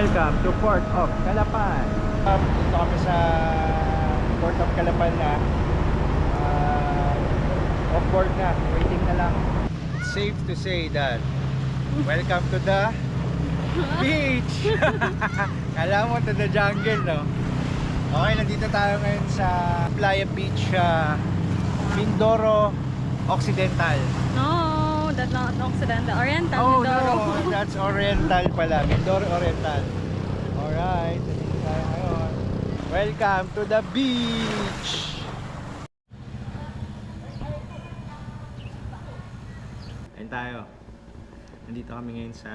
welcome to Port of Calapan. Dito kami sa Port of Calapan na. Off board na, waiting na lang. It's safe to say that welcome to the beach. Kala mo to the jungle, no? Okay, nandito tayo ngayon sa Playa Beach, Mindoro Occidental. No, that's not Occidental. Oriental. Oh, Mindoro. no, that's Oriental pala. Mindoro Oriental. Alright, nandito tayo ngayon. Welcome to the beach! Ayun tayo. Nandito kami ngayon sa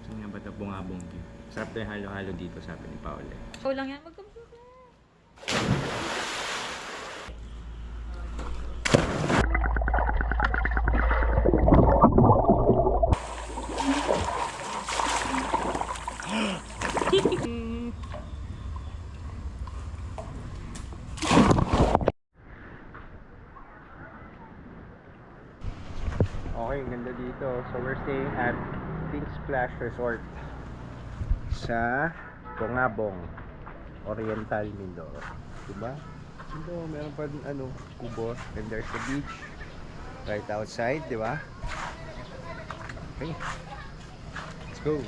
saan nga ba ito? Bungabong View. Sarap tayo halo-halo dito, sabi ni Paule. Show lang yan. Magkampo. Okay, ganda dito. So we're staying at Pink Splash Resort sa Bungabong Oriental, Mindoro. Diba? Ito, meron pa din kubo. And there's the beach right outside, diba? Okay, let's go.